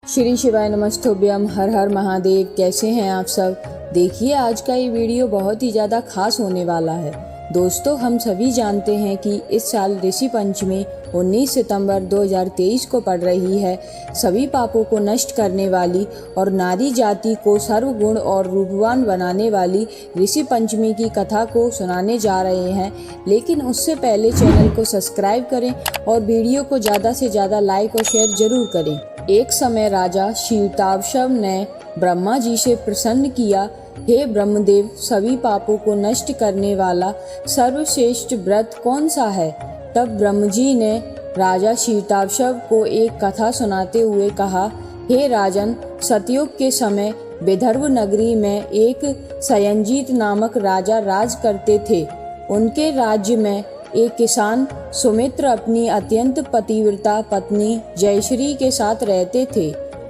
श्री शिवाय नमस्तुभ्यम। हर हर महादेव। कैसे हैं आप सब। देखिए आज का ये वीडियो बहुत ही ज़्यादा खास होने वाला है। दोस्तों, हम सभी जानते हैं कि इस साल ऋषि पंचमी 19 सितंबर 2023 को पड़ रही है। सभी पापों को नष्ट करने वाली और नारी जाति को सर्वगुण और रूपवान बनाने वाली ऋषि पंचमी की कथा को सुनाने जा रहे हैं। लेकिन उससे पहले चैनल को सब्सक्राइब करें और वीडियो को ज़्यादा से ज़्यादा लाइक और शेयर जरूर करें। एक समय राजा क्षीरतावशव ने ब्रह्मा जी से प्रसन्न किया, हे ब्रह्मदेव, सभी पापों को नष्ट करने वाला सर्वश्रेष्ठ व्रत कौन सा है। तब ब्रह्म जी ने राजा क्षीरतावशव को एक कथा सुनाते हुए कहा, हे राजन, सतयुग के समय विदर्भ नगरी में एक सयंजीत नामक राजा राज करते थे। उनके राज्य में एक किसान सुमित्र अपनी अत्यंत पतिव्रता पत्नी जयश्री के साथ रहते थे।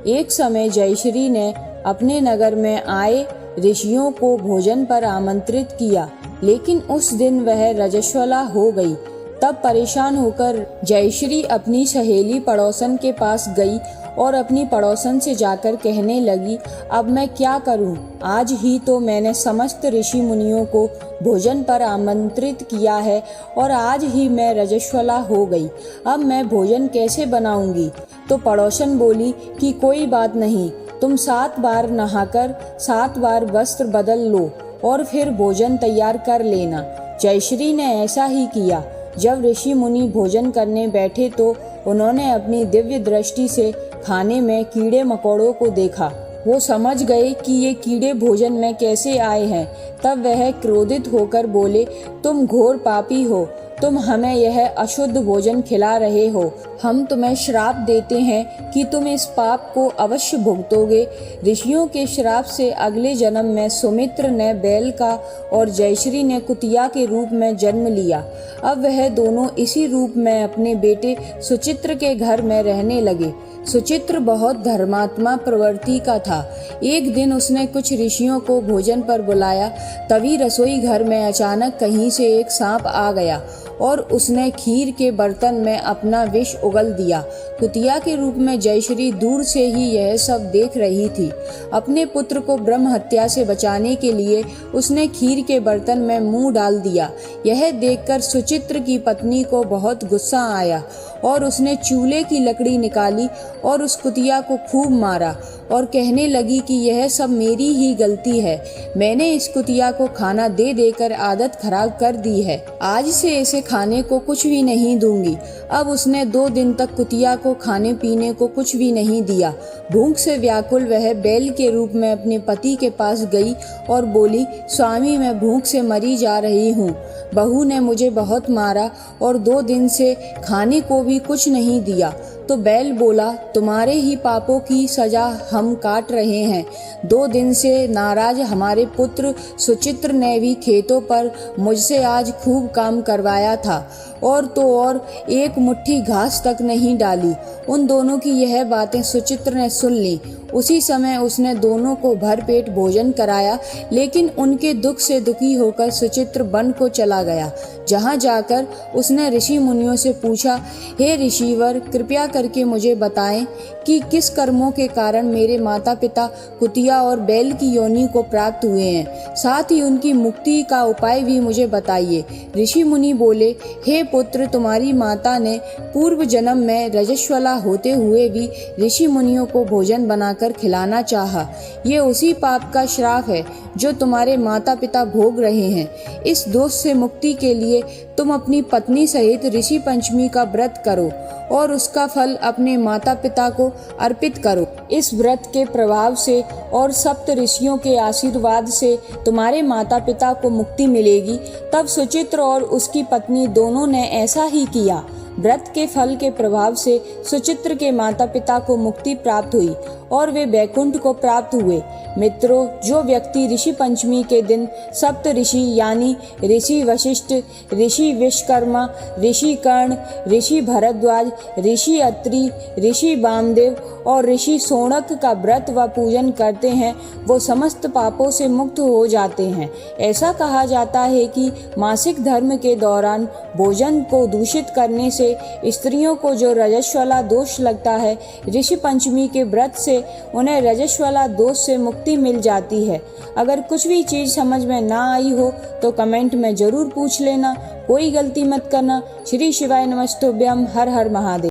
एक समय जयश्री ने अपने नगर में आए ऋषियों को भोजन पर आमंत्रित किया, लेकिन उस दिन वह रजस्वला हो गई। तब परेशान होकर जयश्री अपनी सहेली पड़ोसन के पास गई और अपनी पड़ोसन से जाकर कहने लगी, अब मैं क्या करूं? आज ही तो मैंने समस्त ऋषि मुनियों को भोजन पर आमंत्रित किया है और आज ही मैं रजस्वला हो गई। अब मैं भोजन कैसे बनाऊंगी? तो पड़ोसन बोली कि कोई बात नहीं, तुम 7 बार नहाकर 7 बार वस्त्र बदल लो और फिर भोजन तैयार कर लेना। जयश्री ने ऐसा ही किया। जब ऋषि मुनि भोजन करने बैठे तो उन्होंने अपनी दिव्य दृष्टि से खाने में कीड़े मकोड़ों को देखा। वो समझ गए कि ये कीड़े भोजन में कैसे आए हैं। तब वह क्रोधित होकर बोले, तुम घोर पापी हो, तुम हमें यह अशुद्ध भोजन खिला रहे हो। हम तुम्हें श्राप देते हैं कि तुम इस पाप को अवश्य भुगतोगे। ऋषियों के श्राप से अगले जन्म में सुमित्र ने बैल का और जयश्री ने कुतिया के रूप में जन्म लिया। अब वह दोनों इसी रूप में अपने बेटे सुचित्र के घर में रहने लगे। सुचित्र बहुत धर्मात्मा प्रवृत्ति का था। एक दिन उसने कुछ ऋषियों को भोजन पर बुलाया। तभी रसोई घर में अचानक कहीं से एक सांप आ गया और उसने खीर के बर्तन में अपना विष उगल दिया। कुतिया के रूप में जयश्री दूर से ही यह सब देख रही थी। अपने पुत्र को ब्रह्म हत्या से बचाने के लिए उसने खीर के बर्तन में मुंह डाल दिया। यह देखकर सुचित्र की पत्नी को बहुत गुस्सा आया और उसने चूल्हे की लकड़ी निकाली और उस कुतिया को खूब मारा और कहने लगी कि यह सब मेरी ही गलती है। मैंने इस कुतिया को खाना दे देकर आदत खराब कर दी है। आज से इसे खाने को कुछ भी नहीं दूंगी। अब उसने 2 दिन तक कुतिया को खाने पीने को कुछ भी नहीं दिया। भूख से व्याकुल वह बैल के रूप में अपने पति के पास गई और बोली, स्वामी, मैं भूख से मरी जा रही हूँ। बहू ने मुझे बहुत मारा और 2 दिन से खाने को भी कुछ नहीं दिया। तो बैल बोला, तुम्हारे ही पापों की सजा हम काट रहे हैं। 2 दिन से नाराज हमारे पुत्र सुचित्र ने भी खेतों पर मुझसे आज खूब काम करवाया था और तो और एक मुट्ठी घास तक नहीं डाली। उन दोनों की यह बातें सुचित्र ने सुन ली। उसी समय उसने दोनों को भरपेट भोजन कराया, लेकिन उनके दुख से दुखी होकर सुचित्र वन को चला गया। जहाँ जाकर उसने ऋषि मुनियों से पूछा, हे ऋषिवर, कृपया करके मुझे बताएं कि किस कर्मों के कारण मेरे माता पिता कुतिया और बैल की योनि को प्राप्त हुए हैं। साथ ही उनकी मुक्ति का उपाय भी मुझे बताइए। ऋषि मुनि बोले, हे पुत्र, तुम्हारी माता ने पूर्व जन्म में रजस्वला होते हुए भी ऋषि मुनियों को भोजन बनाकर खिलाना चाहा। ये उसी पाप का श्राप है जो तुम्हारे माता पिता भोग रहे हैं। इस दोष से मुक्ति के लिए तुम अपनी पत्नी सहित ऋषि पंचमी का व्रत करो और उसका फल अपने माता पिता को अर्पित करो। इस व्रत के प्रभाव से और सप्त ऋषियों के आशीर्वाद से तुम्हारे माता पिता को मुक्ति मिलेगी। तब सुचित्र और उसकी पत्नी दोनों ने ऐसा ही किया। व्रत के फल के प्रभाव से सुचित्र के माता पिता को मुक्ति प्राप्त हुई और वे बैकुंठ को प्राप्त हुए। मित्रों, जो व्यक्ति ऋषि पंचमी के दिन सप्त ऋषि यानी ऋषि वशिष्ठ, ऋषि विश्वकर्मा, ऋषि कर्ण, ऋषि भरद्वाज, ऋषि अत्रि, ऋषि वामदेव और ऋषि शौनक का व्रत व पूजन करते हैं, वो समस्त पापों से मुक्त हो जाते हैं। ऐसा कहा जाता है कि मासिक धर्म के दौरान भोजन को दूषित करने से स्त्रियों को जो रजस्वला दोष लगता है, ऋषि पंचमी के व्रत से उन्हें रजस्वला दोष से मुक्ति मिल जाती है। अगर कुछ भी चीज़ समझ में ना आई हो तो कमेंट में ज़रूर पूछ लेना, कोई गलती मत करना। श्री शिवाय नमस्तुभ्यम। हर हर महादेव।